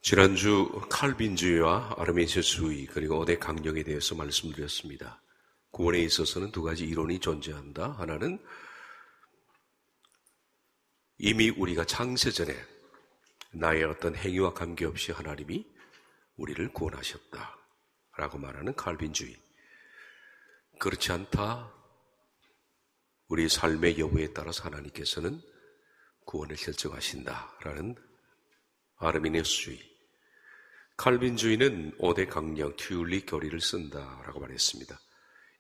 지난주 칼빈주의와 아르메니아주의 그리고 어대 강령에 대해서 말씀드렸습니다. 구원에 있어서는 두 가지 이론이 존재한다. 하나는 이미 우리가 창세 전에 나의 어떤 행위와 관계없이 하나님이 우리를 구원하셨다라고 말하는 칼빈주의. 그렇지 않다. 우리 삶의 여부에 따라서 하나님께서는 구원을 결정하신다라는 아르메니아주의. 칼빈주의는 5대 강령 튜리 교리를 쓴다라고 말했습니다.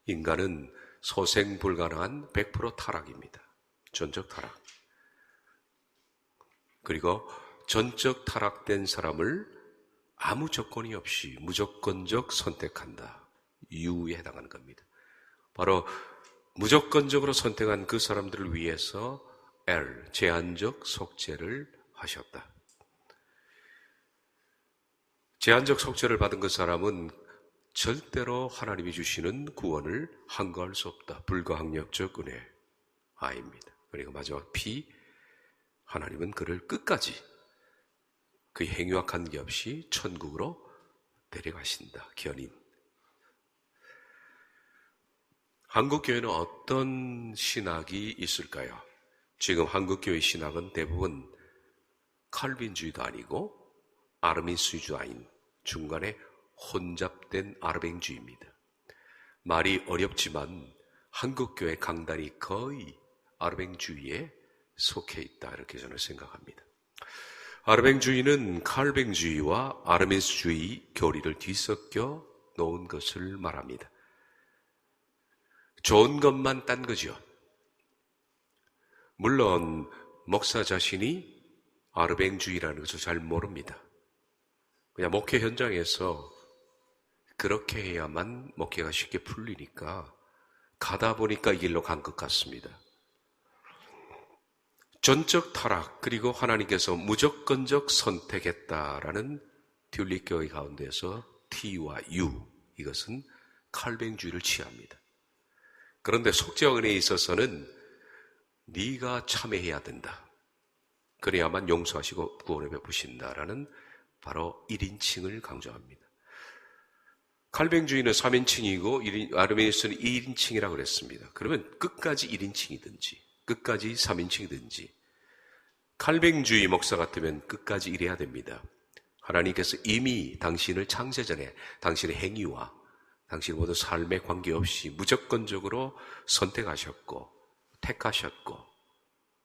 인간은 소생 불가능한 100% 타락입니다. 전적 타락. 그리고 전적 타락된 사람을 아무 조건이 없이 무조건적 선택한다. 유에 해당하는 겁니다. 바로 무조건적으로 선택한 그 사람들을 위해서 제한적 속죄를 하셨다. 제한적 속죄를 받은 그 사람은 절대로 하나님이 주시는 구원을 항거할 수 없다. 불가항력적 은혜 아입니다. 그리고 마지막 하나님은 그를 끝까지 그 행위와 관계없이 천국으로 데려가신다. 견인. 한국교회는 어떤 신학이 있을까요? 지금 한국교회 신학은 대부분 칼빈주의도 아니고 아르메니아주의도 아닌 중간에 혼잡된 아르뱅주의입니다. 말이 어렵지만 한국교회 강단이 거의 아르뱅주의에 속해 있다. 이렇게 저는 생각합니다. 아르뱅주의는 칼뱅주의와 아르메니아주의 교리를 뒤섞여 놓은 것을 말합니다. 좋은 것만 딴 거죠. 물론 목사 자신이 아르뱅주의라는 것을 잘 모릅니다. 그냥 목회 현장에서 그렇게 해야만 목회가 쉽게 풀리니까 가다 보니까 이 길로 간 것 같습니다. 전적 타락 그리고 하나님께서 무조건적 선택했다라는 튤립 교회 가운데서 T와 U 이것은 칼뱅주의를 취합니다. 그런데 속죄와 은혜에 있어서는 네가 참여해야 된다. 그래야만 용서하시고 구원을 베푸신다라는 바로 1인칭을 강조합니다. 칼뱅주의는 3인칭이고 아르메니아주의는 2인칭이라고 그랬습니다. 그러면 끝까지 1인칭이든지 끝까지 3인칭이든지 칼뱅주의 목사 같으면 끝까지 이래야 됩니다. 하나님께서 이미 당신을 창세전에 당신의 행위와 당신의 모든 삶에 관계없이 무조건적으로 선택하셨고 택하셨고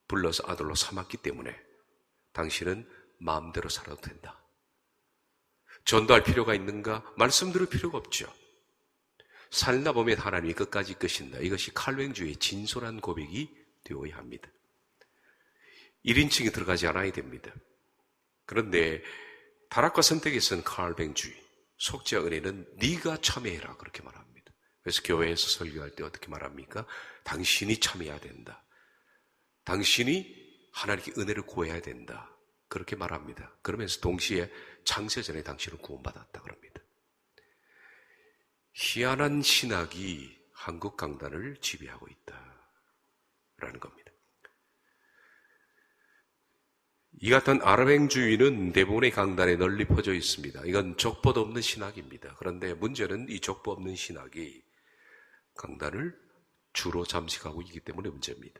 불러서 아들로 삼았기 때문에 당신은 마음대로 살아도 된다. 전도할 필요가 있는가? 말씀 들을 필요가 없죠. 살다 보면 하나님이 끝까지 이끄신다. 이것이 칼뱅주의의 진솔한 고백이 되어야 합니다. 1인칭이 들어가지 않아야 됩니다. 그런데 타락과 선택에서는 칼뱅주의, 속죄와 은혜는 네가 참여해라 그렇게 말합니다. 그래서 교회에서 설교할 때 어떻게 말합니까? 당신이 참여해야 된다. 당신이 하나님께 은혜를 구해야 된다. 그렇게 말합니다. 그러면서 동시에 창세전에 당신은 구원받았다 그럽니다. 희한한 신학이 한국 강단을 지배하고 있다라는 겁니다. 이 같은 아르뱅주의는 대부분의 강단에 널리 퍼져 있습니다. 이건 족보도 없는 신학입니다. 그런데 문제는 이 족보 없는 신학이 강단을 주로 잠식하고 있기 때문에 문제입니다.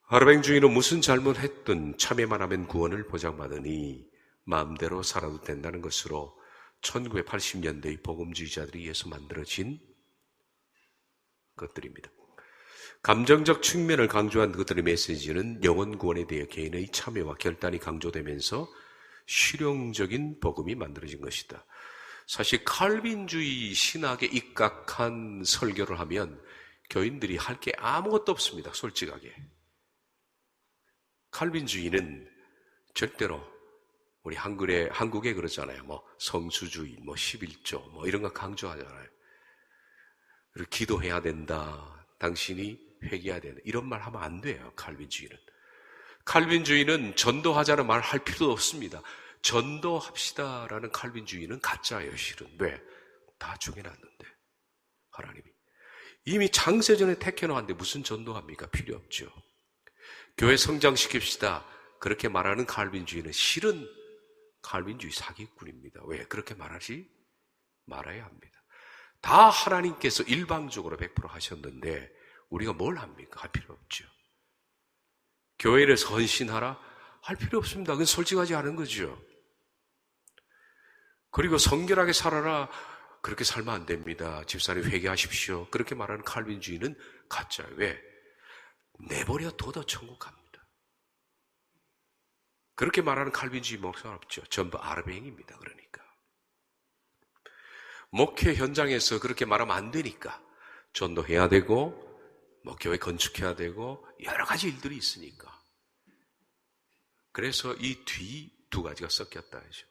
아르뱅주의는 무슨 잘못했든 참여만 하면 구원을 보장받으니 마음대로 살아도 된다는 것으로 1980년대의 복음주의자들이 위해서 만들어진 것들입니다. 감정적 측면을 강조한 그들의 메시지는 영혼 구원에 대해 개인의 참여와 결단이 강조되면서 실용적인 복음이 만들어진 것이다. 사실 칼빈주의 신학에 입각한 설교를 하면 교인들이 할 게 아무것도 없습니다. 솔직하게. 칼빈주의는 절대로 우리 한국에 그러잖아요. 성수주의, 11조, 이런 거 강조하잖아요. 그리고 기도해야 된다. 당신이 회개해야 된다. 이런 말 하면 안 돼요. 칼빈주의는. 칼빈주의는 전도하자는 말 할 필요도 없습니다. 전도합시다라는 칼빈주의는 가짜예요, 실은. 왜? 다 정해놨는데. 하나님이. 이미 창세전에 택해놓았는데 무슨 전도합니까? 필요 없죠. 교회 성장시킵시다. 그렇게 말하는 칼빈주의는 실은 칼빈주의 사기꾼입니다. 왜? 그렇게 말하지 말아야 합니다. 다 하나님께서 일방적으로 100% 하셨는데 우리가 뭘 합니까? 할 필요 없죠. 교회를 헌신하라? 할 필요 없습니다. 그건 솔직하지 않은 거죠. 그리고 성결하게 살아라? 그렇게 살면 안 됩니다. 집사님 회개하십시오. 그렇게 말하는 칼빈주의는 가짜예요. 왜? 내버려 둬도 천국 갑니다. 그렇게 말하는 칼빈주의 목사는 없죠. 전부 아르뱅입니다. 그러니까. 목회 현장에서 그렇게 말하면 안 되니까 전도해야 되고 교회 건축해야 되고 여러 가지 일들이 있으니까. 그래서 이 뒤 두 가지가 섞였다 하죠.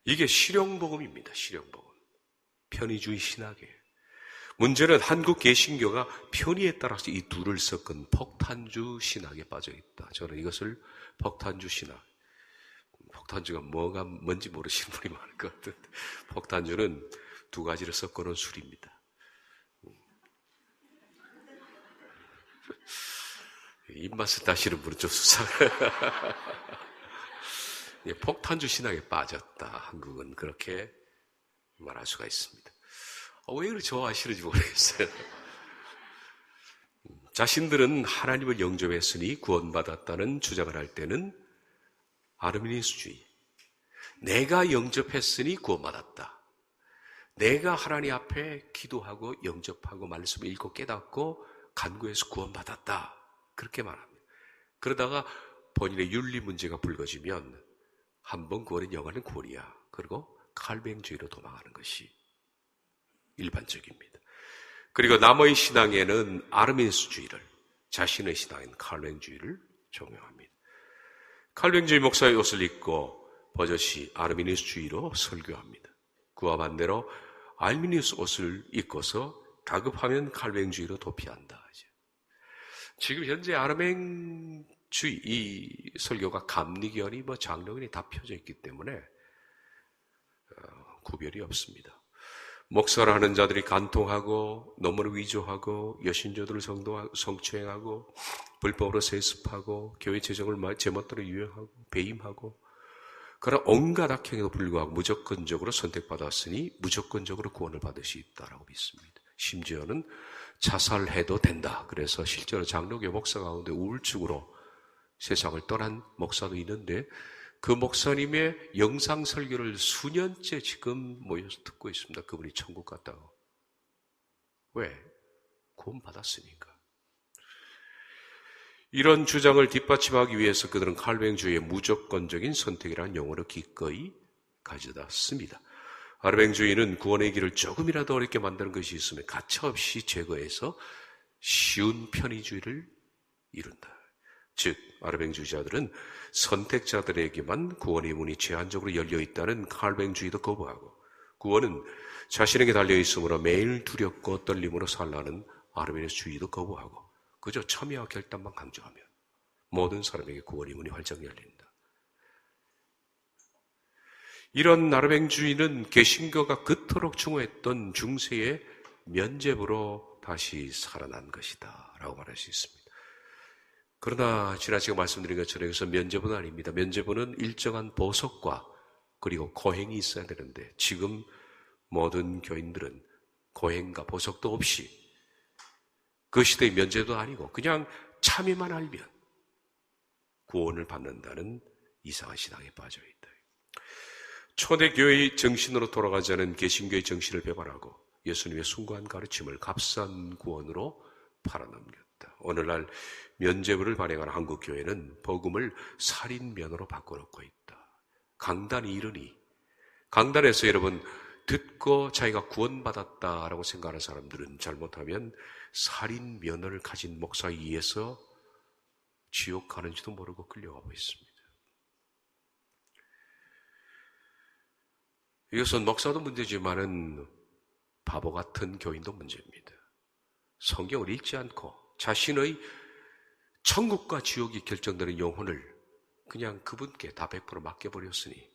이게 실용복음입니다. 실용복음. 편의주의 신학이에요. 문제는 한국 개신교가 편의에 따라서 이 둘을 섞은 폭탄주 신학에 빠져 있다. 저는 이것을 폭탄주 신학. 폭탄주가 뭔지 모르시는 분이 많을 것 같은데 폭탄주는 두 가지를 섞어놓은 술입니다. 입맛을 따시는 분은 좀 수상해요. 폭탄주 신학에 빠졌다. 한국은 그렇게 말할 수가 있습니다. 왜 이렇게 좋아하시는지 모르겠어요. 자신들은 하나님을 영접했으니 구원받았다는 주장을 할 때는 아르미니스주의. 내가 영접했으니 구원받았다. 내가 하나님 앞에 기도하고 영접하고 말씀을 읽고 깨닫고 간구해서 구원받았다. 그렇게 말합니다. 그러다가 본인의 윤리 문제가 불거지면 한번 구원은 영원한 구원이야. 그리고 칼뱅주의로 도망가는 것이 일반적입니다. 그리고 남의 신앙에는 아르미니스주의를, 자신의 신앙인 칼뱅주의를 적용합니다. 칼뱅주의 목사의 옷을 입고 버젓이 아르미니스주의로 설교합니다. 그와 반대로 알미니우스 옷을 입고서 다급하면 칼뱅주의로 도피한다. 지금 현재 아르맹주의 이 설교가 감리교니 장로교니 다 펴져 있기 때문에 구별이 없습니다. 목사를 하는 자들이 간통하고 너무나 위조하고 여신조들을 성추행하고 불법으로 세습하고 교회 재정을 제멋대로 유용하고 배임하고 그러나 온갖 악행에도 불구하고 무조건적으로 선택받았으니 무조건적으로 구원을 받을 수 있다라고 믿습니다. 심지어는 자살해도 된다. 그래서 실제로 장로교 목사 가운데 우울증으로 세상을 떠난 목사도 있는데 그 목사님의 영상 설교를 수년째 지금 모여서 듣고 있습니다. 그분이 천국 갔다고. 왜? 구원 받았으니까. 이런 주장을 뒷받침하기 위해서 그들은 칼뱅주의의 무조건적인 선택이라는 용어를 기꺼이 가져다 씁니다. 아르뱅주의는 구원의 길을 조금이라도 어렵게 만드는 것이 있으면 가차없이 제거해서 쉬운 편의주의를 이룬다. 즉 아르뱅주의자들은 선택자들에게만 구원의 문이 제한적으로 열려있다는 칼뱅주의도 거부하고 구원은 자신에게 달려있으므로 매일 두렵고 떨림으로 살라는 아르메니스주의도 거부하고 그저 참여와 결단만 강조하면 모든 사람에게 구원의 문이 활짝 열린다. 이런 아르뱅주의는 개신교가 그토록 중호했던 중세의 면죄부로 다시 살아난 것이다 라고 말할 수 있습니다. 그러나 지난 시간 말씀드린 것처럼 여기서 면죄부는 아닙니다. 면죄부는 일정한 보석과 그리고 고행이 있어야 되는데 지금 모든 교인들은 고행과 보석도 없이 그 시대의 면죄도 아니고 그냥 참여만 알면 구원을 받는다는 이상한 신앙에 빠져있다. 초대교회의 정신으로 돌아가자는 개신교의 정신을 배반하고 예수님의 숭고한 가르침을 값싼 구원으로 팔아넘겼다. 오늘날 면죄부를 발행하는 한국교회는 복음을 살인면허로 바꿔놓고 있다. 강단이 이르니 강단에서 여러분 듣고 자기가 구원받았다라고 생각하는 사람들은 잘못하면 살인면허를 가진 목사에 의해서 지옥 가는지도 모르고 끌려가고 있습니다. 이것은 목사도 문제지만은 바보 같은 교인도 문제입니다. 성경을 읽지 않고 자신의 천국과 지옥이 결정되는 영혼을 그냥 그분께 다 100% 맡겨버렸으니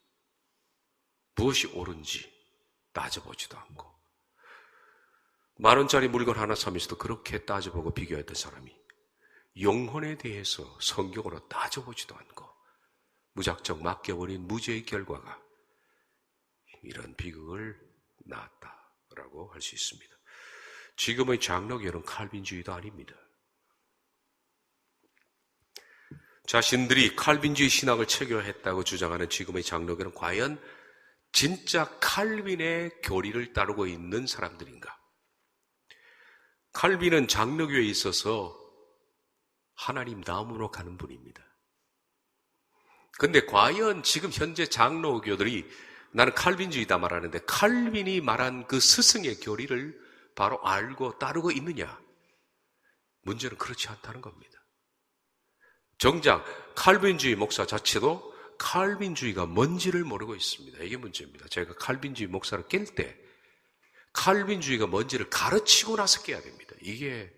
무엇이 옳은지 따져보지도 않고 10,000원짜리 물건 하나 사면서도 그렇게 따져보고 비교했던 사람이 영혼에 대해서 성경으로 따져보지도 않고 무작정 맡겨버린 무죄의 결과가 이런 비극을 낳았다라고 할 수 있습니다. 지금의 장로교는 칼빈주의도 아닙니다. 자신들이 칼빈주의 신학을 체결했다고 주장하는 지금의 장로교는 과연 진짜 칼빈의 교리를 따르고 있는 사람들인가? 칼빈은 장로교에 있어서 하나님 다음으로 가는 분입니다. 근데 과연 지금 현재 장로교들이 나는 칼빈주의다 말하는데 칼빈이 말한 그 스승의 교리를 바로 알고 따르고 있느냐? 문제는 그렇지 않다는 겁니다. 정작 칼빈주의 목사 자체도 칼빈주의가 뭔지를 모르고 있습니다. 이게 문제입니다. 제가 칼빈주의 목사를 깰 때 칼빈주의가 뭔지를 가르치고 나서 깨야 됩니다. 이게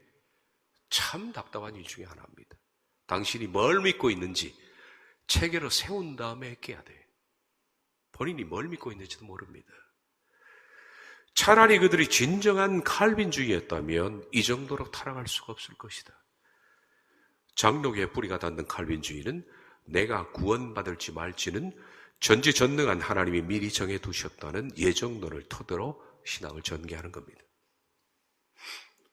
참 답답한 일 중에 하나입니다. 당신이 뭘 믿고 있는지 체계를 세운 다음에 깨야 돼. 본인이 뭘 믿고 있는지도 모릅니다. 차라리 그들이 진정한 칼빈주의였다면 이 정도로 타락할 수가 없을 것이다. 장로교의 뿌리가 닿는 칼빈주의는 내가 구원받을지 말지는 전지전능한 하나님이 미리 정해두셨다는 예정론을 토대로 신앙을 전개하는 겁니다.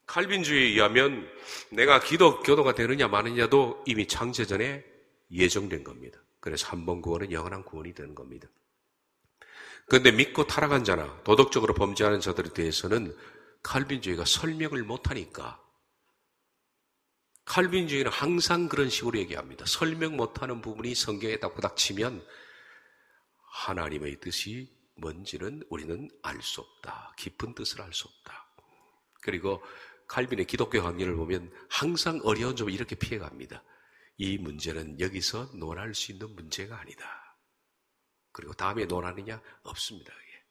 칼빈주의에 의하면 내가 교도가 되느냐 마느냐도 이미 창세전에 예정된 겁니다. 그래서 한 번 구원은 영원한 구원이 되는 겁니다. 그런데 믿고 타락한 자나 도덕적으로 범죄하는 자들에 대해서는 칼빈주의가 설명을 못하니까 칼빈주의는 항상 그런 식으로 얘기합니다. 설명 못하는 부분이 성경에 딱 부닥치면 하나님의 뜻이 뭔지는 우리는 알 수 없다. 깊은 뜻을 알 수 없다. 그리고 칼빈의 기독교 강의를 보면 항상 어려운 점을 이렇게 피해갑니다. 이 문제는 여기서 논할 수 있는 문제가 아니다. 그리고 다음에 논하느냐? 없습니다. 이게.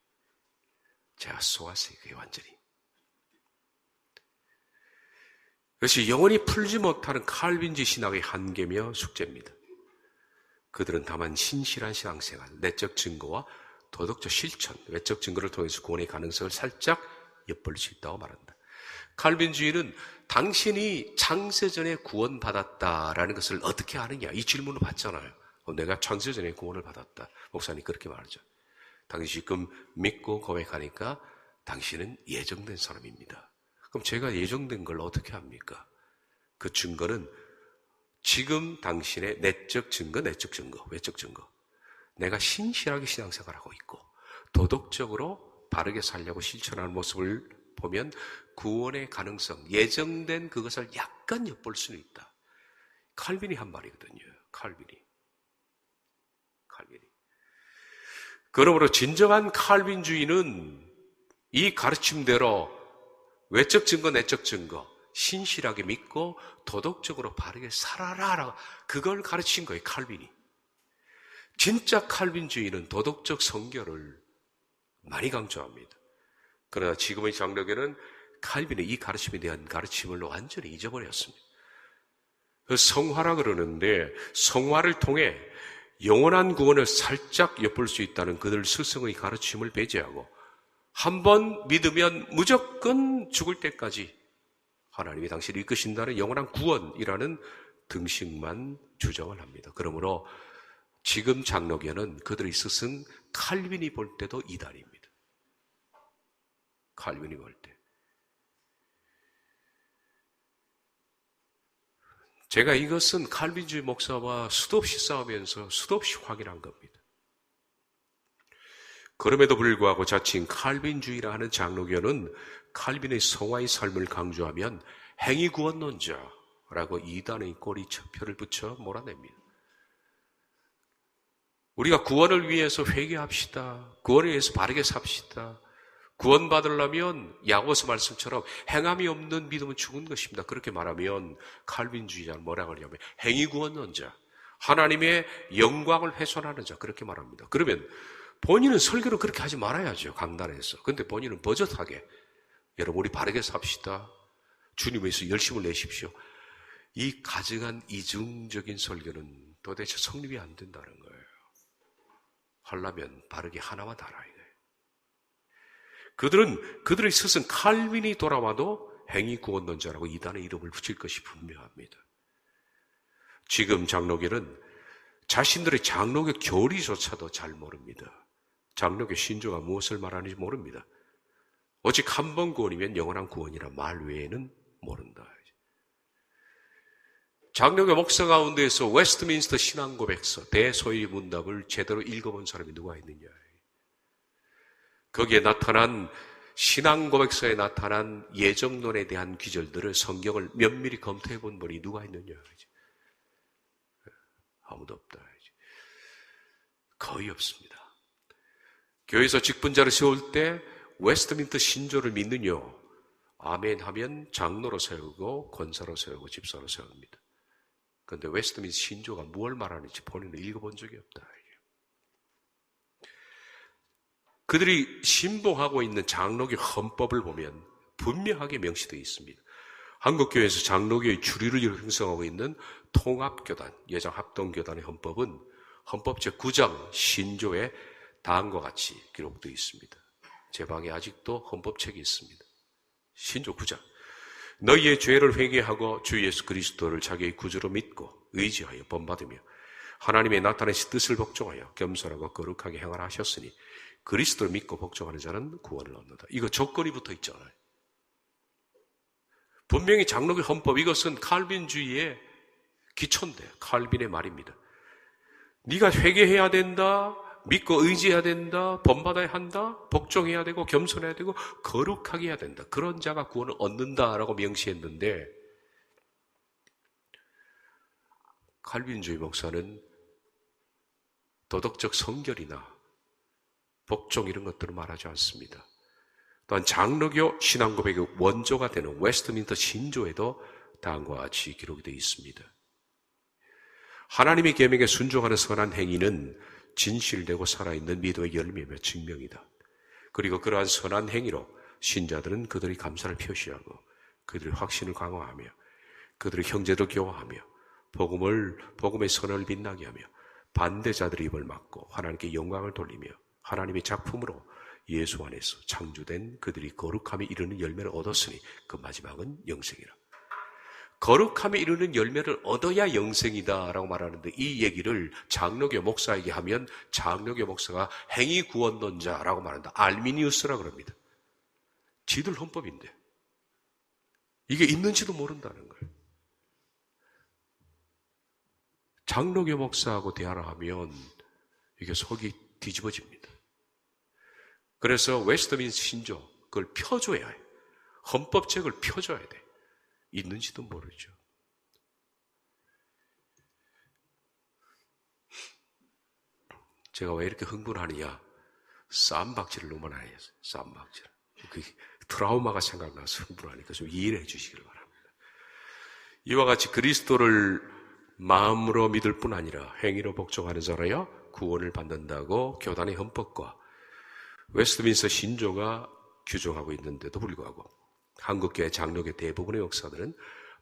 제가 속았어요. 그게 완전히. 그것이 영원히 풀지 못하는 칼빈주의 신학의 한계며 숙제입니다. 그들은 다만 신실한 신앙생활, 내적 증거와 도덕적 실천, 외적 증거를 통해서 구원의 가능성을 살짝 엿볼 수 있다고 말한다. 칼빈주의는 당신이 창세전에 구원받았다라는 것을 어떻게 아느냐? 이 질문을 받잖아요. 내가 창세전에 구원을 받았다. 목사님 그렇게 말하죠. 당신이 지금 믿고 고백하니까 당신은 예정된 사람입니다. 그럼 제가 예정된 걸 어떻게 합니까? 그 증거는 지금 당신의 내적 증거, 내적 증거, 외적 증거. 내가 신실하게 신앙생활하고 있고 도덕적으로 바르게 살려고 실천하는 모습을 보면 구원의 가능성, 예정된 그것을 약간 엿볼 수는 있다. 칼빈이 한 말이거든요. 칼빈이. 그러므로 진정한 칼빈주의는 이 가르침대로 외적 증거, 내적 증거, 신실하게 믿고 도덕적으로 바르게 살아라. 그걸 가르친 거예요, 칼빈이. 진짜 칼빈주의는 도덕적 성결을 많이 강조합니다. 그러나 지금의 장로교는 칼빈의 이 가르침에 대한 가르침을 완전히 잊어버렸습니다. 성화라 그러는데 성화를 통해 영원한 구원을 살짝 엿볼 수 있다는 그들 스승의 가르침을 배제하고 한번 믿으면 무조건 죽을 때까지 하나님이 당신을 이끄신다는 영원한 구원이라는 등식만 주장을 합니다. 그러므로 지금 장로교는 그들의 스승 칼빈이 볼 때도 이단입니다. 칼빈이 볼 때. 제가 이것은 칼빈주의 목사와 수도 없이 싸우면서 수도 없이 확인한 겁니다. 그럼에도 불구하고 자칭 칼빈주의라 하는 장로교는 칼빈의 성화의 삶을 강조하면 행위구원론자라고 이단의 꼬리표를 붙여 몰아냅니다. 우리가 구원을 위해서 회개합시다. 구원을 위해서 바르게 삽시다. 구원받으려면 야고보서 말씀처럼 행함이 없는 믿음은 죽은 것입니다. 그렇게 말하면 칼빈주의자는 뭐라 그러냐면 행위구원론자, 하나님의 영광을 훼손하는 자 그렇게 말합니다. 그러면 본인은 설교를 그렇게 하지 말아야죠. 강단에서. 근데 본인은 버젓하게 여러분 우리 바르게 삽시다. 주님 위해서 열심을 내십시오. 이 가증한 이중적인 설교는 도대체 성립이 안 된다는 거예요. 하려면 바르게 하나만 달아야 돼요. 그들의 스승 칼빈이 돌아와도 행위구원론자라고 이단의 이름을 붙일 것이 분명합니다. 지금 장로교는 자신들의 장로교 교리조차도 잘 모릅니다. 장로교 신조가 무엇을 말하는지 모릅니다. 오직 한 번 구원이면 영원한 구원이라 말 외에는 모른다. 장로교 목사 가운데에서 웨스트민스터 신앙고백서 대소위 문답을 제대로 읽어본 사람이 누가 있느냐. 거기에 나타난 신앙고백서에 나타난 예정론에 대한 기절들을 성경을 면밀히 검토해 본 분이 누가 있느냐. 아무도 없다. 거의 없습니다. 교회에서 직분자를 세울 때 웨스트민스터 신조를 믿느냐? 아멘 하면 장로로 세우고 권사로 세우고 집사로 세웁니다. 그런데 웨스트민스터 신조가 무엇을 말하는지 본인은 읽어본 적이 없다. 그들이 신봉하고 있는 장로교 헌법을 보면 분명하게 명시되어 있습니다. 한국교회에서 장로교의 주류를 형성하고 있는 통합교단, 예장합동교단의 헌법은 헌법 제9장 신조에 다음과 같이 기록되어 있습니다. 제 방에 아직도 헌법책이 있습니다. 신조 9장. 너희의 죄를 회개하고 주 예수 그리스도를 자기의 구주로 믿고 의지하여 본받으며 하나님의 나타내신 뜻을 복종하여 겸손하고 거룩하게 행하라 하셨으니 그리스도를 믿고 복종하는 자는 구원을 얻는다. 이거 조건이 붙어 있잖아요. 분명히 장로교 헌법, 이것은 칼빈주의의 기초인데, 칼빈의 말입니다. 네가 회개해야 된다, 믿고 의지해야 된다, 본받아야 한다, 복종해야 되고 겸손해야 되고 거룩하게 해야 된다. 그런 자가 구원을 얻는다라고 명시했는데 칼빈주의 목사는 도덕적 성결이나 복종 이런 것들을 말하지 않습니다. 또한 장로교 신앙고백의 원조가 되는 웨스트민스터 신조에도 다음과 같이 기록이 되어 있습니다. 하나님의 계명에 순종하는 선한 행위는 진실되고 살아있는 믿음의 열매며 증명이다. 그리고 그러한 선한 행위로 신자들은 그들의 감사를 표시하고 그들의 확신을 강화하며 그들의 형제를 교화하며 복음의 선을 빛나게 하며 반대자들의 입을 막고 하나님께 영광을 돌리며 하나님의 작품으로 예수 안에서 창조된 그들이 거룩함에 이르는 열매를 얻었으니 그 마지막은 영생이라. 거룩함에 이르는 열매를 얻어야 영생이다라고 말하는데 이 얘기를 장로교 목사에게 하면 장로교 목사가 행위구원론자라고 말한다. 알미니우스라고 그럽니다. 지들 헌법인데 이게 있는지도 모른다는 거예요. 장로교 목사하고 대화를 하면 이게 속이 뒤집어집니다. 그래서 웨스트민스터 신조 그걸 펴줘야 해요. 헌법책을 펴줘야 돼. 있는지도 모르죠. 제가 왜 이렇게 흥분하느냐? 쌈박질을 너무 많이 했어요. 쌈박질. 그 트라우마가 생각나서 흥분하니까 좀 이해를 해주시길 바랍니다. 이와 같이 그리스도를 마음으로 믿을 뿐 아니라 행위로 복종하는 자라야 구원을 받는다고 교단의 헌법과 웨스트민스터 신조가 규정하고 있는데도 불구하고 한국교회 장로교 대부분의 목사들은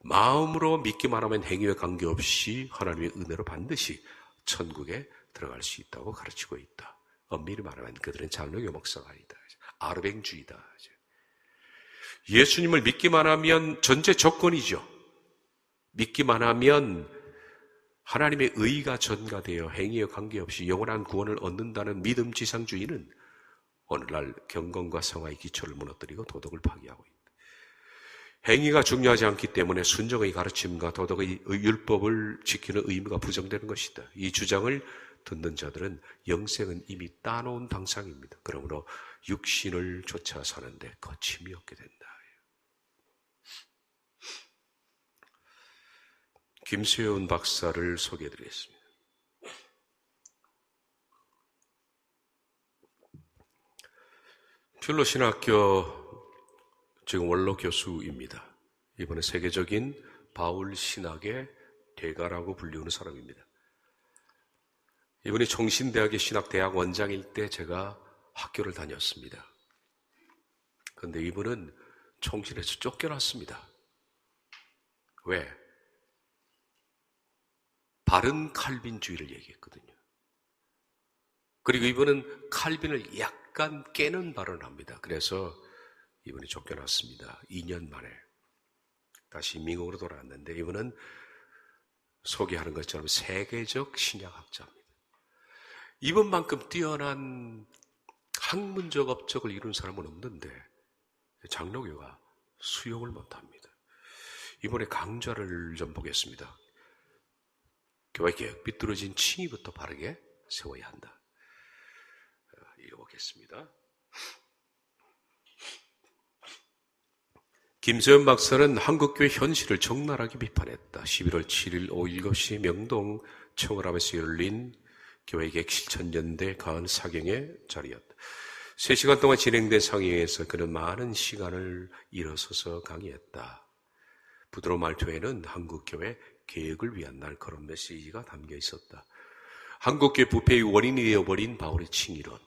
마음으로 믿기만 하면 행위와 관계없이 하나님의 은혜로 반드시 천국에 들어갈 수 있다고 가르치고 있다. 엄밀히 말하면 그들은 장로교 목사가 아니다. 아르뱅주의다. 예수님을 믿기만 하면 전제 조건이죠. 믿기만 하면 하나님의 의가 전가되어 행위와 관계없이 영원한 구원을 얻는다는 믿음 지상주의는 오늘날 경건과 성화의 기초를 무너뜨리고 도덕을 파괴하고 있다. 행위가 중요하지 않기 때문에 순종의 가르침과 도덕의 율법을 지키는 의무가 부정되는 것이다. 이 주장을 듣는 자들은 영생은 이미 따놓은 당상입니다. 그러므로 육신을 쫓아 사는데 거침이 없게 된다. 김수현 박사를 소개해드리겠습니다. 필로신학교 지금 원로 교수입니다. 이번에 세계적인 바울 신학의 대가라고 불리우는 사람입니다. 이분이 총신대학의 신학대학 원장일 때 제가 학교를 다녔습니다. 그런데 이분은 총신에서 쫓겨났습니다. 왜? 바른 칼빈주의를 얘기했거든요. 그리고 이분은 칼빈을 약간 깨는 발언을 합니다. 그래서 이분이 쫓겨났습니다. 2년 만에 다시 미국으로 돌아왔는데 이분은 소개하는 것처럼 세계적 신약학자입니다. 이분만큼 뛰어난 학문적 업적을 이룬 사람은 없는데 장로교가 수용을 못합니다. 이번에 강좌를 좀 보겠습니다. 교회개혁, 삐뚤어진 칭의부터 바르게 세워야 한다. 읽어보겠습니다. 김세현 박사는 한국교회 현실을 적나라하게 비판했다. 11월 7일 오후 7시 명동 청월함에서 열린 교회개혁 실천연대 가은 사경의 자리였다. 3시간 동안 진행된 상의에서 그는 많은 시간을 일어서서 강의했다. 부드러운 말투에는 한국교회 개혁을 위한 날카로운 메시지가 담겨 있었다. 한국교회 부패의 원인이 되어버린 바울의 칭의론.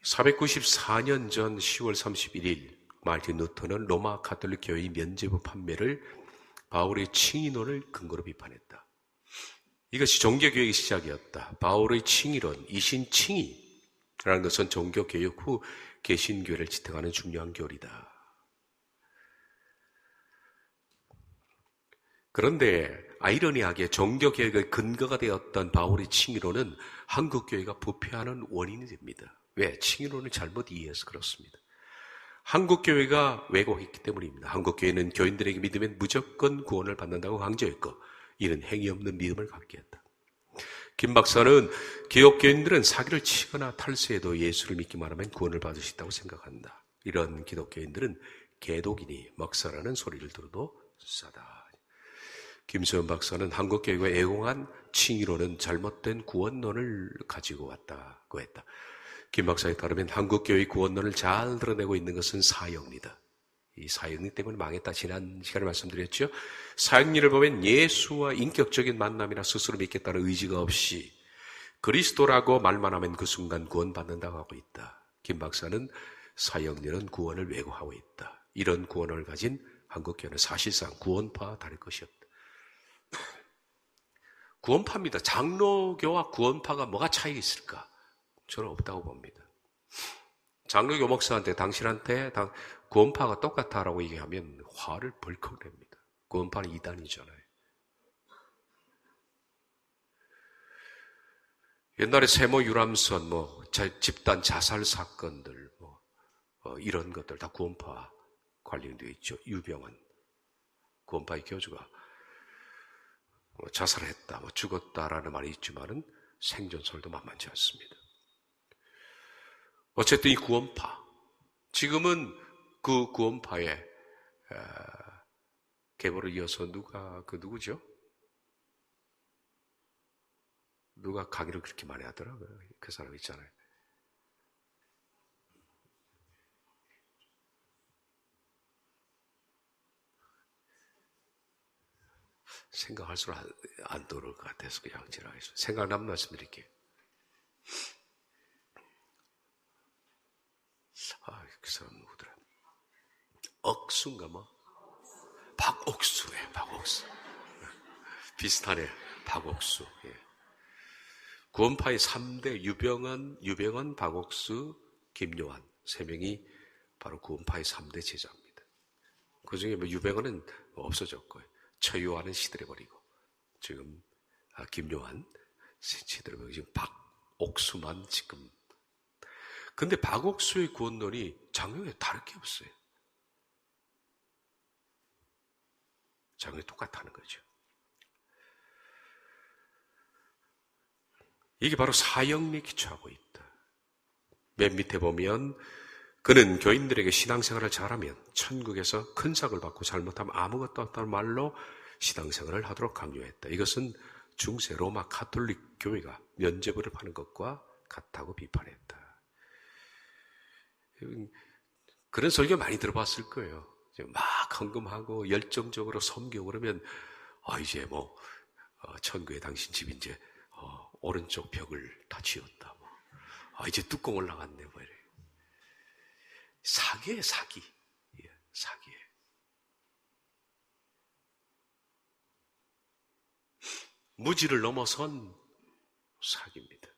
494년 전 10월 31일 마르틴 루터는 로마 가톨릭 교회의 면죄부 판매를 바울의 칭의론을 근거로 비판했다. 이것이 종교개혁의 시작이었다. 바울의 칭의론, 이신칭의라는 것은 종교개혁 후 개신교회를 지탱하는 중요한 교리다. 그런데 아이러니하게 종교개혁의 근거가 되었던 바울의 칭의론은 한국교회가 부패하는 원인이 됩니다. 왜? 칭의론을 잘못 이해해서 그렇습니다. 한국교회가 왜곡했기 때문입니다. 한국교회는 교인들에게 믿으면 무조건 구원을 받는다고 강조했고 이는 행위 없는 믿음을 갖게 했다. 김 박사는 기독교인들은 사기를 치거나 탈세해도 예수를 믿기만 하면 구원을 받을 수 있다고 생각한다. 이런 기독교인들은 개독이니 먹사라는 소리를 들어도 싸다. 김수현 박사는 한국교회가 애용한 칭의론은 잘못된 구원론을 가지고 왔다고 했다. 김 박사에 따르면 한국교회의 구원론을 잘 드러내고 있는 것은 사형리다. 이 사형리 때문에 망했다. 지난 시간에 말씀드렸죠. 사형리를 보면 예수와 인격적인 만남이나 스스로 믿겠다는 의지가 없이 그리스도라고 말만 하면 그 순간 구원받는다고 하고 있다. 김 박사는 사형리는 구원을 왜곡하고 있다. 이런 구원을 가진 한국교회는 사실상 구원파와 다를 것이 없다. 구원파입니다. 장로교와 구원파가 뭐가 차이가 있을까? 저는 없다고 봅니다. 장로교 목사한테 당신한테 구원파가 똑같다라고 얘기하면 화를 벌컥 냅니다. 구원파는 이단이잖아요. 옛날에 세모 유람선, 집단 자살 사건들, 이런 것들 다 구원파 관련되어 있죠. 유병헌 구원파의 교주가 자살했다, 죽었다라는 말이 있지만은 생존설도 만만치 않습니다. 어쨌든 이 구원파, 지금은 그 구원파의 계보를 이어서 누구죠? 누가 강의를 그렇게 많이 하더라고요. 그 사람 있잖아요. 생각할수록 안 떠오를 것 같아서 그냥 지나가겠습니다. 생각나면 말씀드릴게요. 그 사람 누구더라? 억수인가 뭐? 박옥수예요. 박옥수. 비슷하네. 박옥수. 예. 구원파의 3대 유병헌, 박옥수, 김요한 3명이 바로 구원파의 3대 제자입니다. 그 중에 유병헌은 없어졌고요. 처요한은 시들해버리고 지금 김요한 시들해버리고 지금 박옥수만 지금. 근데 박옥수의 구원론이 장로교에 다를 게 없어요. 장로교 똑같다는 거죠. 이게 바로 사형리에 기초하고 있다. 맨 밑에 보면 그는 교인들에게 신앙생활을 잘하면 천국에서 큰 상을 받고 잘못하면 아무것도 없다는 말로 신앙생활을 하도록 강요했다. 이것은 중세 로마 가톨릭 교회가 면죄부를 파는 것과 같다고 비판했다. 그런 설교 많이 들어봤을 거예요. 막 헌금하고 열정적으로 섬기고 그러면 이제 천국에 당신 집 이제 오른쪽 벽을 다 지었다. 이제 뚜껑 올라갔네. 이래. 사기예요, 사기. 예, 사기예요. 무지를 넘어선 사기입니다.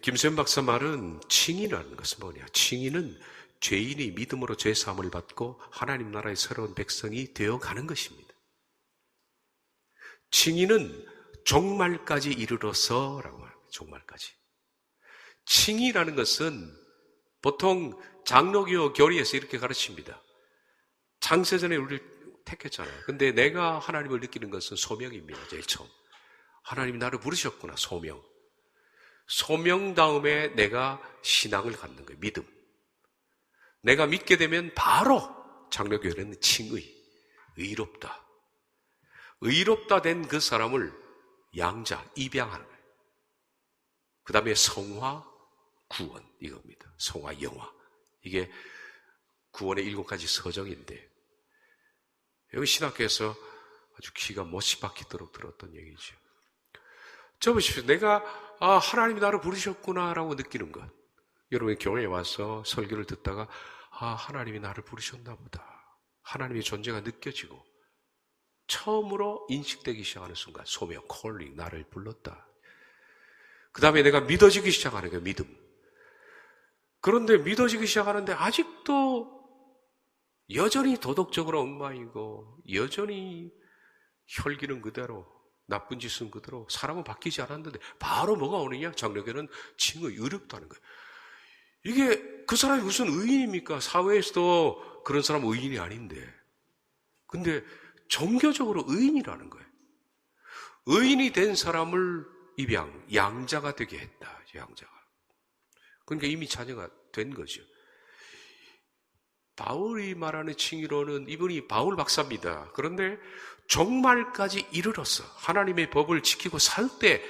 김수현 박사 말은 칭의라는 것은 뭐냐? 칭의는 죄인이 믿음으로 죄사함을 받고 하나님 나라의 새로운 백성이 되어가는 것입니다. 칭의는 종말까지 이르러서라고 합니다. 종말까지. 칭의라는 것은 보통 장로교 교리에서 이렇게 가르칩니다. 창세전에 우리를 택했잖아요. 근데 내가 하나님을 느끼는 것은 소명입니다. 제일 처음. 하나님이 나를 부르셨구나. 소명. 소명 다음에 내가 신앙을 갖는 거예요. 믿음. 내가 믿게 되면 바로 장로교회는 칭의. 의롭다. 의롭다 된 그 사람을 양자, 입양하는 거예요. 그 다음에 성화, 구원 이겁니다. 성화, 영화. 이게 구원의 7가지 서정인데 여기 신학교에서 아주 귀가 못이 박히도록 들었던 얘기죠. 저 보십시오. 내가 하나님이 나를 부르셨구나라고 느끼는 것. 여러분 교회에 와서 설교를 듣다가 하나님이 나를 부르셨나 보다. 하나님의 존재가 느껴지고 처음으로 인식되기 시작하는 순간 소명, 콜링, 나를 불렀다. 그 다음에 내가 믿어지기 시작하는 거예요. 믿음. 그런데 믿어지기 시작하는데 아직도 여전히 도덕적으로 엉망이고 여전히 혈기는 그대로 나쁜 짓은 그대로 사람은 바뀌지 않았는데 바로 뭐가 오느냐? 장로교는 칭의, 의롭다는 거예요. 이게 그 사람이 무슨 의인입니까? 사회에서도 그런 사람 의인이 아닌데. 근데 종교적으로 의인이라는 거예요. 의인이 된 사람을 입양, 양자가 되게 했다. 양자가. 그러니까 이미 자녀가 된 거죠. 바울이 말하는 칭의로는 이분이 바울 박사입니다. 그런데 종말까지 이르러서 하나님의 법을 지키고 살 때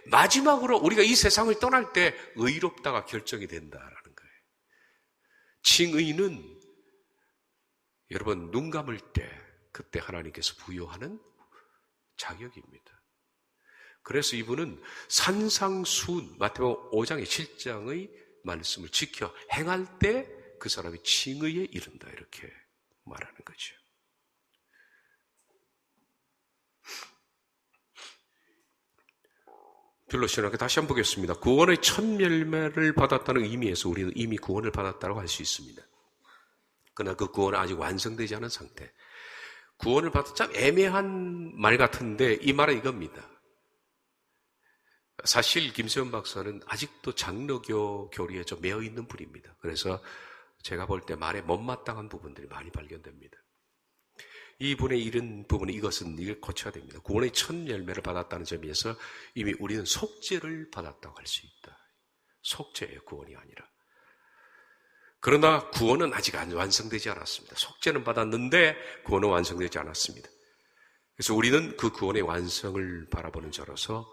마지막으로 우리가 이 세상을 떠날 때 의롭다가 결정이 된다라는 거예요. 칭의는 여러분 눈 감을 때 그때 하나님께서 부여하는 자격입니다. 그래서 이분은 산상수훈 마태복음 5장의 7장의 말씀을 지켜 행할 때 그 사람이 칭의에 이른다 이렇게 말하는 거죠. 빌로시나게 다시 한번 보겠습니다. 구원의 첫 열매를 받았다는 의미에서 우리는 이미 구원을 받았다고 할 수 있습니다. 그러나 그 구원은 아직 완성되지 않은 상태. 구원을 받아 참 애매한 말 같은데 이 말은 이겁니다. 사실 김세현 박사는 아직도 장로교 교리에 좀 매여 있는 분입니다. 그래서 제가 볼 때 말에 못마땅한 부분들이 많이 발견됩니다. 이분의 이런 부분은 이걸 고쳐야 됩니다. 구원의 첫 열매를 받았다는 점에서 이미 우리는 속죄를 받았다고 할 수 있다. 속죄예요, 구원이 아니라. 그러나 구원은 아직 완성되지 않았습니다. 속죄는 받았는데 구원은 완성되지 않았습니다. 그래서 우리는 그 구원의 완성을 바라보는 자로서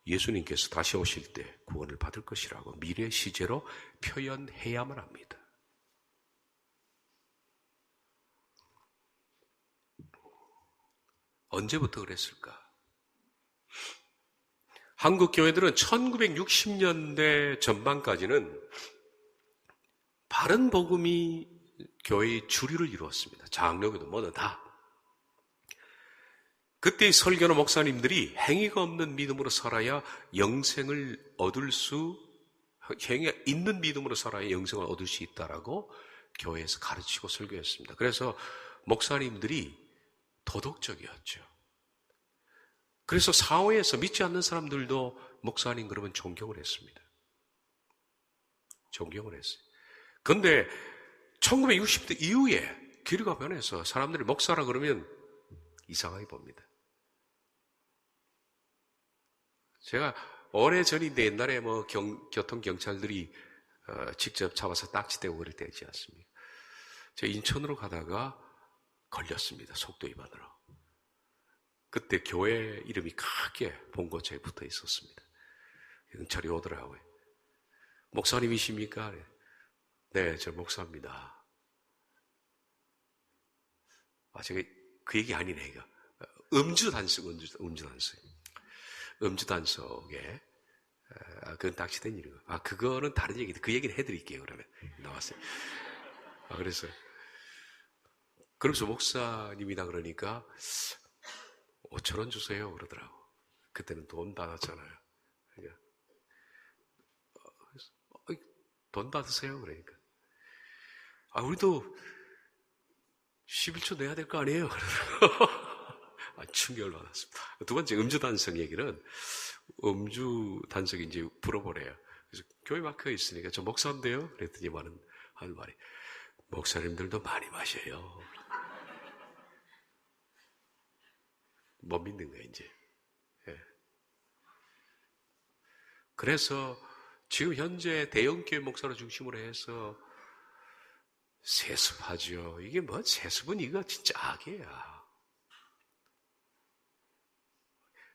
예수님께서 다시 오실 때 구원을 받을 것이라고 미래 시제로 표현해야만 합니다. 언제부터 그랬을까? 한국 교회들은 1960년대 전반까지는 바른 복음이 교회의 주류를 이루었습니다. 장로교도 뭐든 다. 그때의 설교는 목사님들이 행위가 없는 믿음으로 살아야 영생을 얻을 수, 행위가 있는 믿음으로 살아야 영생을 얻을 수 있다라고 교회에서 가르치고 설교했습니다. 그래서 목사님들이 도덕적이었죠. 그래서 사회에서 믿지 않는 사람들도 목사님 그러면 존경을 했습니다. 존경을 했어요. 그런데 1960대 이후에 기류가 변해서 사람들이 목사라 그러면 이상하게 봅니다. 제가 오래전인데 옛날에 교통경찰들이 직접 잡아서 딱지대고 그럴 때 있지 않습니까? 제가 인천으로 가다가 걸렸습니다. 속도 위반으로. 그때 교회 이름이 크게 본고차에 붙어 있었습니다. 경찰이 오더라고요. 목사님이십니까? 네, 저 목사입니다. 제가 그 얘기 아니네, 이거. 음주단속. 음주단속에, 그건 딱지된 일이고. 그거는 다른 얘기인데, 그 얘기는 해드릴게요, 그러면. 나왔어요. 그러면서 목사님이다 그러니까, 5,000원 주세요, 그러더라고. 그때는 돈 받았잖아요. 그러니까, 돈 받으세요, 그러니까. 우리도 11조 내야 될 거 아니에요? 충격을 받았습니다. 두 번째, 음주 단속 얘기는, 음주 단속이 이제 풀어보래요. 그래서 교회 막혀 있으니까, 저 목사인데요? 그랬더니 하는 말이, 목사님들도 많이 마셔요. 못 믿는 거예요, 이제. 예. 그래서 지금 현재 대형교회 목사를 중심으로 해서 세습하죠. 이게 뭐, 세습은 이거 진짜 악이야.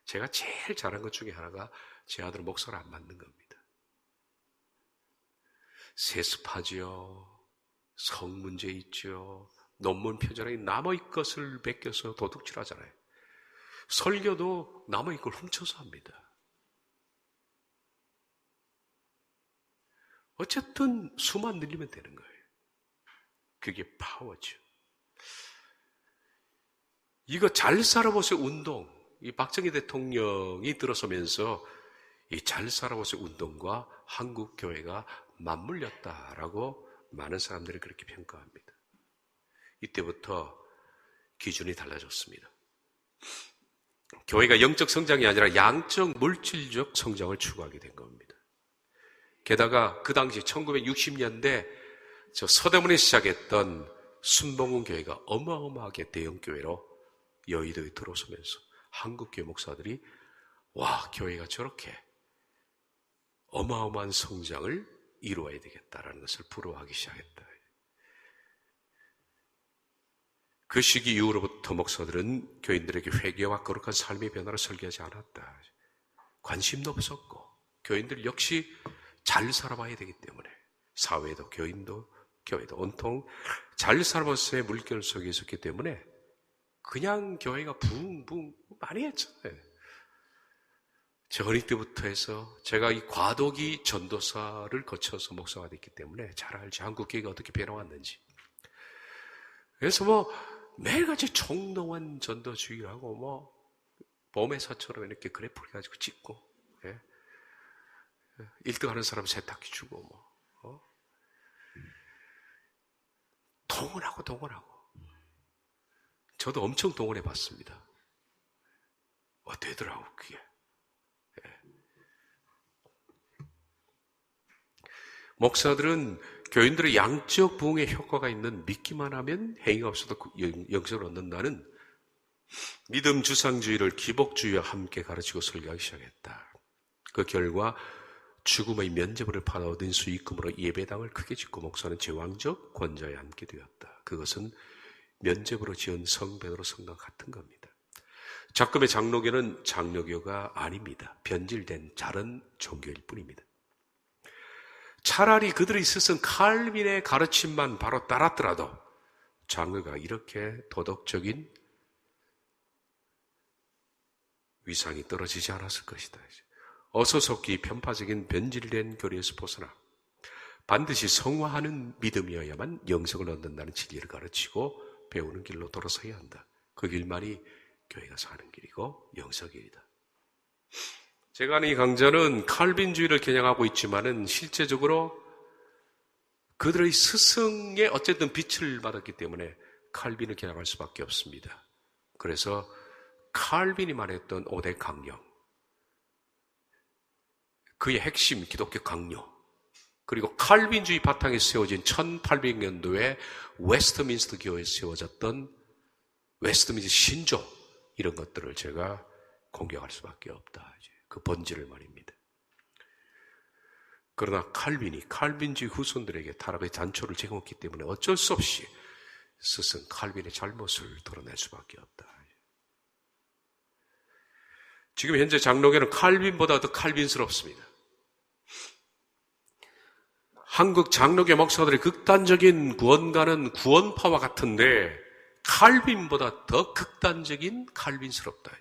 제가 제일 잘한 것 중에 하나가 제 아들은 목사를 안 만든 겁니다. 세습하죠. 성 문제 있죠. 논문 표절에 남의 것을 베껴서 도둑질하잖아요. 설교도 남의 걸 훔쳐서 합니다. 어쨌든 수만 늘리면 되는 거예요. 그게 파워죠. 이거 잘 살아보세요 운동. 이 박정희 대통령이 들어서면서 이 잘 살아보세요 운동과 한국 교회가 맞물렸다라고 많은 사람들이 그렇게 평가합니다. 이때부터 기준이 달라졌습니다. 교회가 영적 성장이 아니라 양적 물질적 성장을 추구하게 된 겁니다. 게다가 그 당시 1960년대 저 서대문에 시작했던 순복음 교회가 어마어마하게 대형 교회로 여의도에 들어서면서 한국 교회 목사들이 와, 교회가 저렇게 어마어마한 성장을 이루어야 되겠다라는 것을 부러워하기 시작했다. 그 시기 이후로부터 목사들은 교인들에게 회개와 거룩한 삶의 변화를 설계하지 않았다. 관심도 없었고 교인들 역시 잘 살아봐야 되기 때문에 사회도 교인도 교회도 온통 잘 살아봤어의 물결 속에 있었기 때문에 그냥 교회가 붕붕 많이 했잖아요. 제 어릴 때부터 해서 제가 이 과도기 전도사를 거쳐서 목사가 됐기 때문에 잘 알지 한국 교회가 어떻게 변해왔는지. 그래서 뭐 매일같이 총동원 전도주의를 하고 뭐 보험회사처럼 이렇게 그래프를 가지고 찍고 1등 하는 사람 세탁기 주고 동원하고 저도 엄청 동원해 봤습니다. 되더라고 그게. 목사들은 교인들의 양적 부흥에 효과가 있는 믿기만 하면 행위가 없어도 영생을 얻는다는 믿음 주상주의를 기복주의와 함께 가르치고 설교하기 시작했다. 그 결과 죽음의 면죄부를 받아 얻은 수익금으로 예배당을 크게 짓고 목사는 제왕적 권좌에 앉게 되었다. 그것은 면죄부로 지은 성베드로 성당 같은 겁니다. 작금의 장로교는 장로교가 아닙니다. 변질된 다른 종교일 뿐입니다. 차라리 그들의 스승 칼빈의 가르침만 바로 따랐더라도 장로가 이렇게 도덕적인 위상이 떨어지지 않았을 것이다. 어서 속히 편파적인 변질된 교리에서 벗어나 반드시 성화하는 믿음이어야만 영생을 얻는다는 진리를 가르치고 배우는 길로 돌아서야 한다. 그 길만이 교회가 사는 길이고 영성의 길이다. 제가 하는 이 강좌는 칼빈주의를 겨냥하고 있지만은 실제적으로 그들의 스승의 어쨌든 빛을 받았기 때문에 칼빈을 겨냥할 수밖에 없습니다. 그래서 칼빈이 말했던 5대 강령, 그의 핵심 기독교 강요, 그리고 칼빈주의 바탕에 세워진 1800년도에 웨스트민스터 교회에 세워졌던 웨스트민스터 신조, 이런 것들을 제가 공격할 수밖에 없다. 그 본질을 말입니다. 그러나 칼빈주의 후손들에게 타락의 단초를 제공했기 때문에 어쩔 수 없이 스승 칼빈의 잘못을 드러낼 수밖에 없다. 지금 현재 장로교는 칼빈보다 더 칼빈스럽습니다. 한국 장로교 목사들의 극단적인 구원가는 구원파와 같은데 칼빈보다 더 극단적인 칼빈스럽다.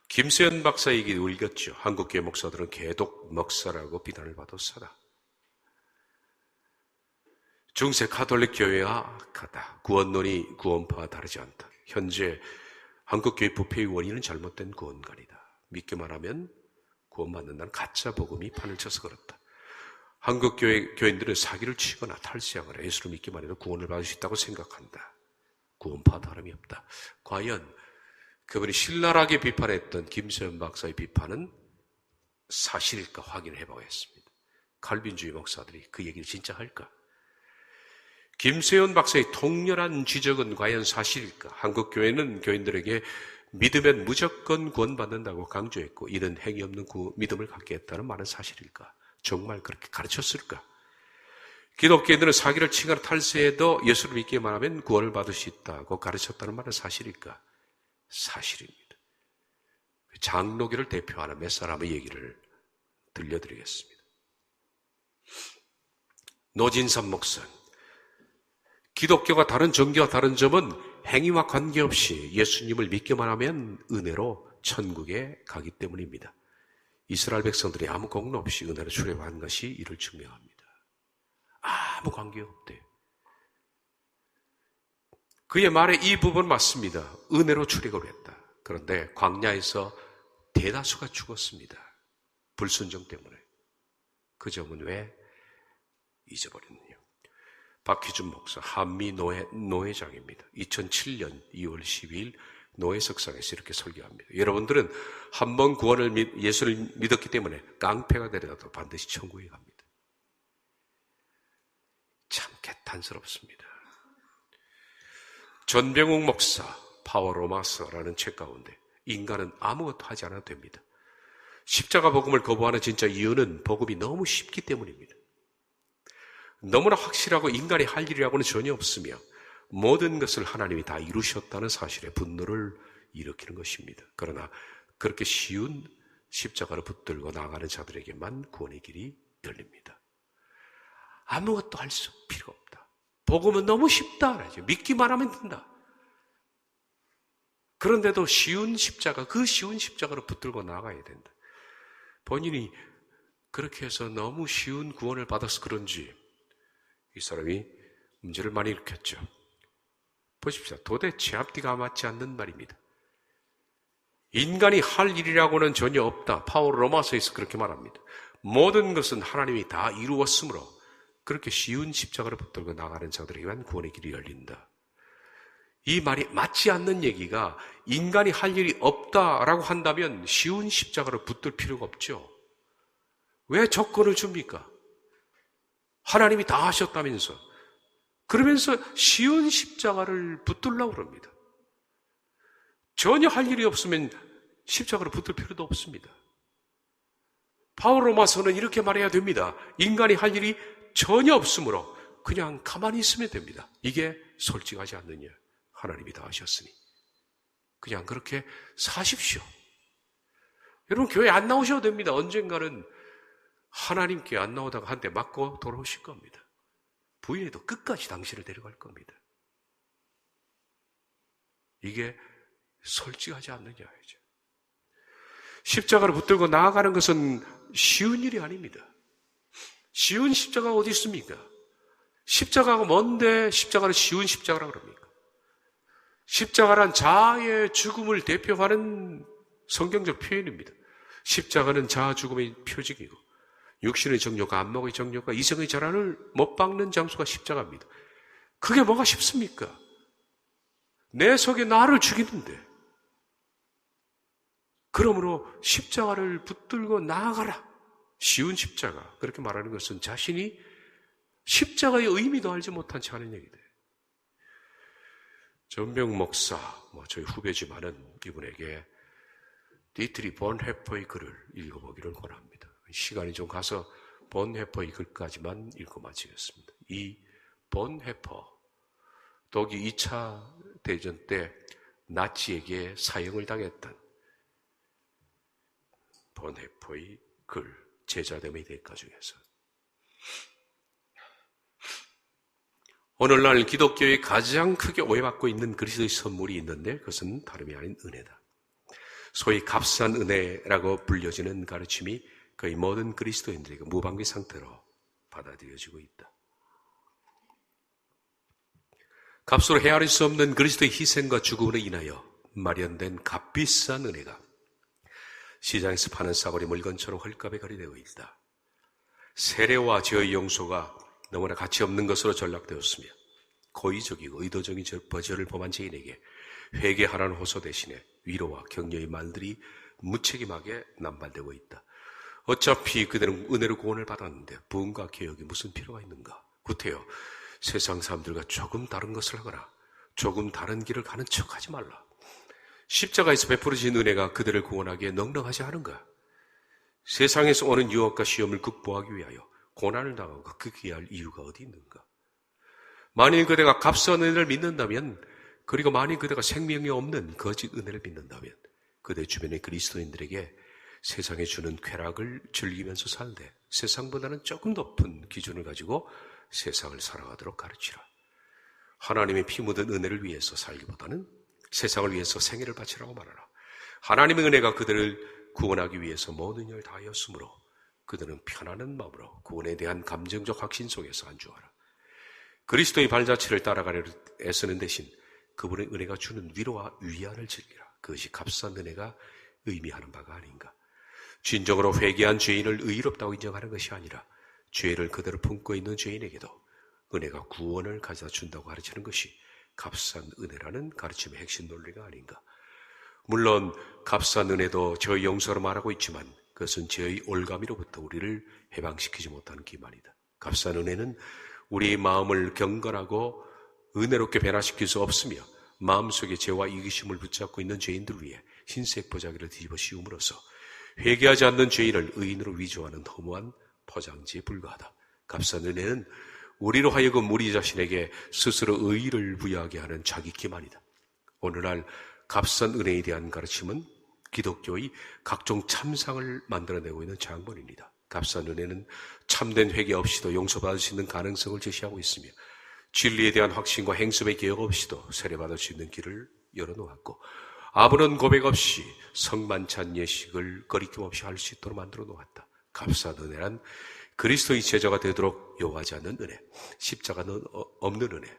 김수현 박사 얘기 읽었죠. 한국교회 목사들은 개독 목사라고 비난을 받았다. 중세 가톨릭 교회와 같다. 구원론이 구원파와 다르지 않다. 현재 한국교회 부패의 원인은 잘못된 구원관이다. 믿기만 하면 구원받는다는 가짜 복음이 판을 쳐서 그렇다. 한국교인들은 사기를 치거나 탈세하거나 예수를 믿기만 해도 구원을 받을 수 있다고 생각한다. 구원파와 다름이 없다. 과연 그분이 신랄하게 비판했던 김세현 박사의 비판은 사실일까 확인해 보겠습니다. 칼빈주의 목사들이 그 얘기를 진짜 할까? 김세현 박사의 통렬한 지적은 과연 사실일까? 한국교회는 교인들에게 믿으면 무조건 구원받는다고 강조했고 이는 행위 없는 믿음을 갖게 했다는 말은 사실일까? 정말 그렇게 가르쳤을까? 기독교인들은 사기를 치거나 탈세해도 예수를 믿기만 하면 구원을 받을 수 있다고 가르쳤다는 말은 사실일까? 사실입니다. 장로교를 대표하는 몇 사람의 얘기를 들려드리겠습니다. 노진삼 목사, 기독교가 다른 종교와 다른 점은 행위와 관계없이 예수님을 믿기만 하면 은혜로 천국에 가기 때문입니다. 이스라엘 백성들이 아무 공로 없이 은혜로 출애굽한 것이 이를 증명합니다. 아무 관계가 없대요. 그의 말에 이 부분 맞습니다. 은혜로 출애굽을 했다. 그런데 광야에서 대다수가 죽었습니다. 불순종 때문에. 그 점은 왜 잊어버렸느냐. 박희준 목사, 한미 노회장입니다. 2007년 2월 12일 노회석상에서 이렇게 설교합니다. 여러분들은 한 번 예수를 믿었기 때문에 깡패가 되더라도 반드시 천국에 갑니다. 참 개탄스럽습니다. 전병욱 목사, 파워로마스라는 책 가운데 인간은 아무것도 하지 않아도 됩니다. 십자가 복음을 거부하는 진짜 이유는 복음이 너무 쉽기 때문입니다. 너무나 확실하고 인간이 할 일이라고는 전혀 없으며 모든 것을 하나님이 다 이루셨다는 사실에 분노를 일으키는 것입니다. 그러나 그렇게 쉬운 십자가를 붙들고 나아가는 자들에게만 구원의 길이 열립니다. 아무것도 할 필요가 없다. 복음은 너무 쉽다. 믿기만 하면 된다. 그런데도 쉬운 십자가, 그 쉬운 십자가를 붙들고 나아가야 된다. 본인이 그렇게 해서 너무 쉬운 구원을 받아서 그런지 이 사람이 문제를 많이 일으켰죠. 보십시오. 도대체 앞뒤가 맞지 않는 말입니다. 인간이 할 일이라고는 전혀 없다. 파울 로마서에서 그렇게 말합니다. 모든 것은 하나님이 다 이루었으므로 그렇게 쉬운 십자가를 붙들고 나가는 자들에게만 구원의 길이 열린다. 이 말이 맞지 않는 얘기가 인간이 할 일이 없다라고 한다면 쉬운 십자가를 붙들 필요가 없죠. 왜 조건을 줍니까? 하나님이 다 하셨다면서. 그러면서 쉬운 십자가를 붙들려고 그럽니다. 전혀 할 일이 없으면 십자가를 붙들 필요도 없습니다. 바울로마서는 이렇게 말해야 됩니다. 인간이 할 일이 전혀 없으므로 그냥 가만히 있으면 됩니다. 이게 솔직하지 않느냐. 하나님이 다 하셨으니. 그냥 그렇게 사십시오. 여러분 교회 안 나오셔도 됩니다. 언젠가는 하나님께 안 나오다가 한 대 맞고 돌아오실 겁니다. 부인해도 끝까지 당신을 데려갈 겁니다. 이게 솔직하지 않느냐 이죠. 십자가를 붙들고 나아가는 것은 쉬운 일이 아닙니다. 쉬운 십자가가 어디 있습니까? 십자가가 뭔데 십자가를 쉬운 십자가라고 그럽니까? 십자가란 자아의 죽음을 대표하는 성경적 표현입니다. 십자가는 자아 죽음의 표징이고 육신의 정욕과 안목의 정욕과 이성의 자랑을 못 박는 장소가 십자가입니다. 그게 뭐가 쉽습니까? 내 속에 나를 죽이는데. 그러므로 십자가를 붙들고 나아가라. 쉬운 십자가. 그렇게 말하는 것은 자신이 십자가의 의미도 알지 못한 채 하는 얘기다. 전병 목사, 저희 후배지만은 이분에게 디트리 본헤퍼의 글을 읽어보기를 권합니다. 시간이 좀 가서 본헤퍼의 글까지만 읽고 마치겠습니다. 이 본헤퍼, 독일 2차 대전 때 나치에게 사형을 당했던 본헤퍼의 글, 제자됨의 대가 중에서 오늘날 기독교에 가장 크게 오해받고 있는 그리스도의 선물이 있는데 그것은 다름이 아닌 은혜다. 소위 값싼 은혜라고 불려지는 가르침이 거의 모든 그리스도인들에게 무방비 상태로 받아들여지고 있다. 값으로 헤아릴 수 없는 그리스도의 희생과 죽음으로 인하여 마련된 값비싼 은혜가 시장에서 파는 싸구려 물건처럼 헐값에 거래되고 있다. 세례와 죄의 용서가 너무나 가치 없는 것으로 전락되었으며 고의적이고 의도적인 거절을 범한 죄인에게 회개하라는 호소 대신에 위로와 격려의 말들이 무책임하게 남발되고 있다. 어차피 그들은 은혜로 구원을 받았는데 부흥과 개혁이 무슨 필요가 있는가? 구태여, 세상 사람들과 조금 다른 것을 하거나 조금 다른 길을 가는 척하지 말라. 십자가에서 베풀어진 은혜가 그들을 구원하기에 넉넉하지 않은가? 세상에서 오는 유혹과 시험을 극복하기 위하여 고난을 당하고 극복해야 할 이유가 어디 있는가? 만일 그대가 값싼 은혜를 믿는다면, 그리고 만일 그대가 생명이 없는 거짓 은혜를 믿는다면 그대 주변의 그리스도인들에게 세상에 주는 쾌락을 즐기면서 살되 세상보다는 조금 높은 기준을 가지고 세상을 살아가도록 가르치라. 하나님의 피 묻은 은혜를 위해서 살기보다는 세상을 위해서 생애를 바치라고 말하라. 하나님의 은혜가 그들을 구원하기 위해서 모든 일을 다하였으므로 그들은 편안한 마음으로 구원에 대한 감정적 확신 속에서 안주하라. 그리스도의 발자취를 따라가려 애쓰는 대신 그분의 은혜가 주는 위로와 위안을 즐기라. 그것이 값싼 은혜가 의미하는 바가 아닌가. 진정으로 회개한 죄인을 의롭다고 인정하는 것이 아니라 죄를 그대로 품고 있는 죄인에게도 은혜가 구원을 가져다 준다고 가르치는 것이 값싼 은혜라는 가르침의 핵심 논리가 아닌가. 물론 값싼 은혜도 저의 용서로 말하고 있지만 그것은 저의 올가미로부터 우리를 해방시키지 못하는 기만이다. 값싼 은혜는 우리의 마음을 경건하고 은혜롭게 변화시킬 수 없으며 마음속에 죄와 이기심을 붙잡고 있는 죄인들 위해 흰색 보자기를 뒤집어 씌움으로써 회개하지 않는 죄인을 의인으로 위조하는 허무한 포장지에 불과하다. 값싼 은혜는 우리로 하여금 우리 자신에게 스스로 의의를 부여하게 하는 자기 기만이다. 오늘날 값싼 은혜에 대한 가르침은 기독교의 각종 참상을 만들어내고 있는 장본입니다. 값싼 은혜는 참된 회개 없이도 용서받을 수 있는 가능성을 제시하고 있으며 진리에 대한 확신과 행습의 개혁 없이도 세례받을 수 있는 길을 열어놓았고 아무런 고백 없이 성만찬 예식을 거리낌 없이 할 수 있도록 만들어 놓았다. 값싼 은혜란 그리스도의 제자가 되도록 요구하지 않는 은혜, 십자가는 없는 은혜,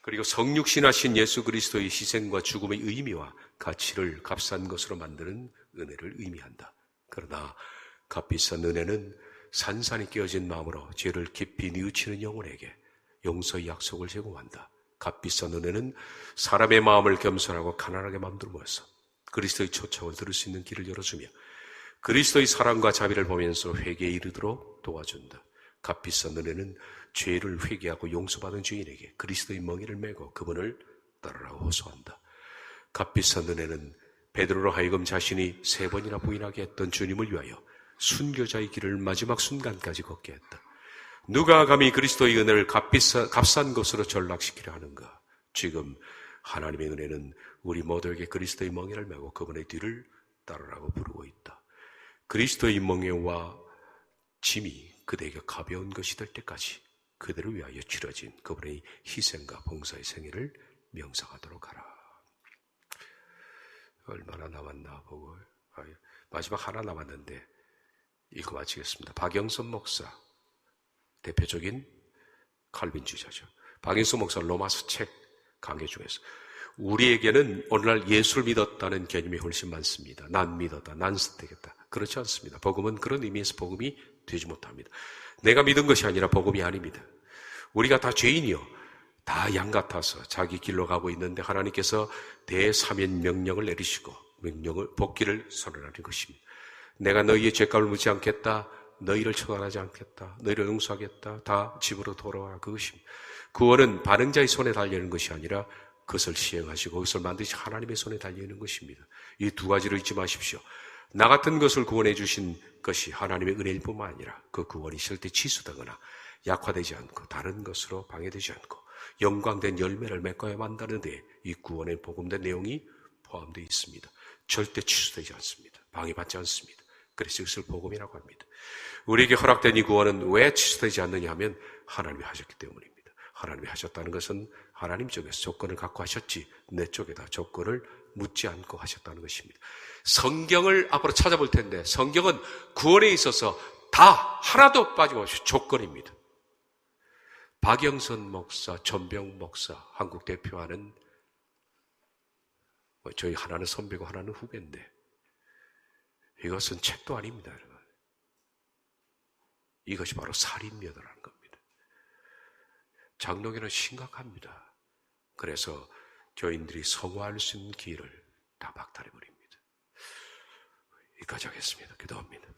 그리고 성육신하신 예수 그리스도의 희생과 죽음의 의미와 가치를 값싼 것으로 만드는 은혜를 의미한다. 그러나 값비싼 은혜는 산산이 깨어진 마음으로 죄를 깊이 뉘우치는 영혼에게 용서의 약속을 제공한다. 값비싼 은혜는 사람의 마음을 겸손하고 가난하게 만들어서 그리스도의 초청을 들을 수 있는 길을 열어주며 그리스도의 사랑과 자비를 보면서 회개에 이르도록 도와준다. 값비싼 은혜는 죄를 회개하고 용서받은 죄인에게 그리스도의 멍에를 메고 그분을 따르라고 호소한다. 값비싼 은혜는 베드로로 하여금 자신이 3번이나 부인하게 했던 주님을 위하여 순교자의 길을 마지막 순간까지 걷게 했다. 누가 감히 그리스도의 은혜를 값싼 것으로 전락시키려 하는가? 지금 하나님의 은혜는 우리 모두에게 그리스도의 멍에를 메고 그분의 뒤를 따르라고 부르고 있다. 그리스도의 멍에와 짐이 그대에게 가벼운 것이 될 때까지 그들을 위하여 치러진 그분의 희생과 봉사의 생애를 명상하도록 하라. 얼마나 남았나 보고 마지막 하나 남았는데 읽고 마치겠습니다. 박영선 목사, 대표적인 칼빈주의자죠. 박영선 목사 로마서 책 강해 중에서 우리에게는 오늘날 예수를 믿었다는 개념이 훨씬 많습니다. 난 믿었다, 난 선택했다. 그렇지 않습니다. 복음은 그런 의미에서 복음이 되지 못합니다. 내가 믿은 것이 아니라 복음이 아닙니다. 우리가 다 죄인이요, 다 양 같아서 자기 길로 가고 있는데 하나님께서 대사면 명령을 내리시고 복기를 선언하는 것입니다. 내가 너희의 죄값을 묻지 않겠다, 너희를 처단하지 않겠다, 너희를 용서하겠다, 다 집으로 돌아와. 그것입니다. 구원은 반응자의 손에 달려있는 것이 아니라 그것을 시행하시고 그것을 만드신 하나님의 손에 달려있는 것입니다. 이 두 가지를 잊지 마십시오. 나 같은 것을 구원해 주신 것이 하나님의 은혜일 뿐만 아니라 그 구원이 절대 취소되거나 약화되지 않고 다른 것으로 방해되지 않고 영광된 열매를 맺어야 한다는데 이 구원의 복음된 내용이 포함되어 있습니다. 절대 취소되지 않습니다. 방해받지 않습니다. 그래서 이것을 복음이라고 합니다. 우리에게 허락된 이 구원은 왜 취소되지 않느냐 하면 하나님이 하셨기 때문입니다. 하나님이 하셨다는 것은 하나님 쪽에서 조건을 갖고 하셨지 내 쪽에다 조건을 묻지 않고 하셨다는 것입니다. 성경을 앞으로 찾아볼 텐데 성경은 구원에 있어서 다 하나도 빠짐없이 조건입니다. 박영선 목사, 전병 목사, 한국 대표하는 저희 하나는 선배고 하나는 후배인데 이것은 책도 아닙니다, 여러분. 이것이 바로 살인녀다라는 겁니다. 장로교는 심각합니다. 그래서 교인들이 성화할 수 있는 기회를 다 박탈해버립니다. 여기까지 하겠습니다. 기도합니다.